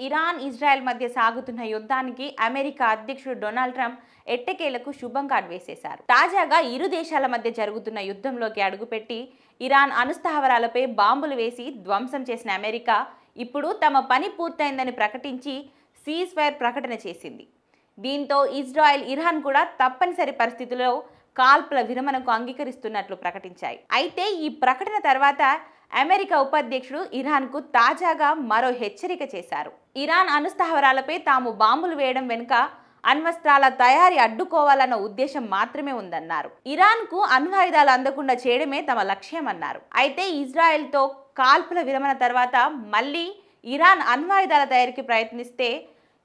Iran Israel మధ్య సాగుతున్న యుద్ధానికి అమెరికా అధ్యక్షుడు డొనాల్డ్ ట్రంప్ ఎట్టకేలకు శుభం కార్డు వేసేశారు. తాజాగా ఇరు దేశాల మధ్య జరుగుతున్న యుద్ధంలోకి అడుగుపెట్టి ఇరాన్ అణుస్థావరాలపై బాంబులు వేసి ధ్వంసం చేసిన అమెరికా ఇప్పుడు తమ పని పూర్తయిందని ప్రకటించి సీజ్ ఫైర్ ప్రకటన చేసింది. దీంతో ఇజ్రాయెల్, ఇరాన్ కూడా తప్పనిసరి పరిస్థితుల్లో కాల్పుల విరమణకు అంగీకరిస్తున్నట్లు ప్రకటించాయి. అయితే ఈ ప్రకటన తర్వాత అమెరికా ఉపాధ్యక్షుడు ఇరాన్కు తాజాగా మరో హెచ్చరిక చేశారు. ఇరాన్ అణుస్థావరాలపై తాము బాంబులు వేయడం వెనుక అణ్వస్త్రాల తయారీ అడ్డుకోవాలన్న ఉద్దేశం మాత్రమే ఉందన్నారు. ఇరాన్కు అణ్వాయుధాలు అందకుండా చేయడమే తమ లక్ష్యమన్నారు. అయితే ఇజ్రాయెల్తో కాల్పుల విరమణ తర్వాత మళ్ళీ ఇరాన్ అణ్వాయుధాల తయారీకి ప్రయత్నిస్తే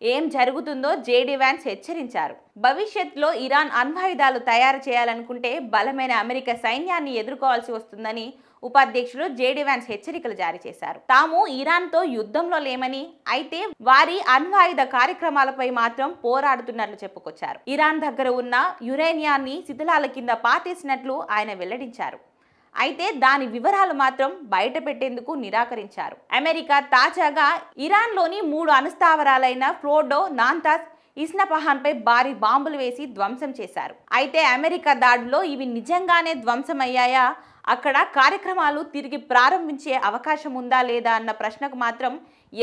ఏం జరుగుతుందో జేడీ వ్యాన్స్ హెచ్చరించారు. భవిష్యత్తులో ఇరాన్ అణ్వాయుధాలు తయారు చేయాలనుకుంటే బలమైన అమెరికా సైన్యాన్ని ఎదుర్కోవాల్సి వస్తుందని ఉపాధ్యక్షుడు జేడీ వ్యాన్స్ హెచ్చరికలు జారీ చేశారు. తాము ఇరాన్తో యుద్ధంలో లేమని, అయితే వారి అణ్వాయుధ కార్యక్రమాలపై మాత్రం పోరాడుతున్నట్లు చెప్పుకొచ్చారు. ఇరాన్ దగ్గర ఉన్న యురేనియాన్ని శిథిలాల కింద పాతేసినట్లు ఆయన వెల్లడించారు. అయితే దాని వివరాలు మాత్రం బయట పెట్టేందుకు నిరాకరించారు. అమెరికా తాజాగా ఇరాన్లోని 3 అణుస్థావరాలైన ఫోర్డో, నాంతాస్, ఇస్ఫహాన్పై భారీ బాంబులు వేసి ధ్వంసం చేశారు. అయితే అమెరికా దాడుల్లో ఇవి నిజంగానే ధ్వంసమయ్యాయా, అక్కడ కార్యక్రమాలు తిరిగి ప్రారంభించే అవకాశం ఉందా లేదా అన్న ప్రశ్నకు మాత్రం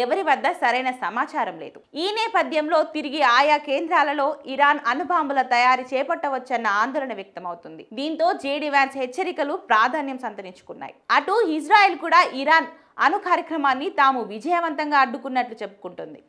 ఎవరి వద్ద సరైన సమాచారం లేదు. ఈ నేపథ్యంలో తిరిగి ఆయా కేంద్రాలలో ఇరాన్ అణుబాంబుల తయారీ చేపట్టవచ్చన్న ఆందోళన వ్యక్తమవుతుంది. దీంతో జేడీ వ్యాన్స్ హెచ్చరికలు ప్రాధాన్యం సంతరించుకున్నాయి. అటు ఇజ్రాయెల్ కూడా ఇరాన్ అణు కార్యక్రమాన్ని తాము విజయవంతంగా అడ్డుకున్నట్లు చెప్పుకుంటుంది.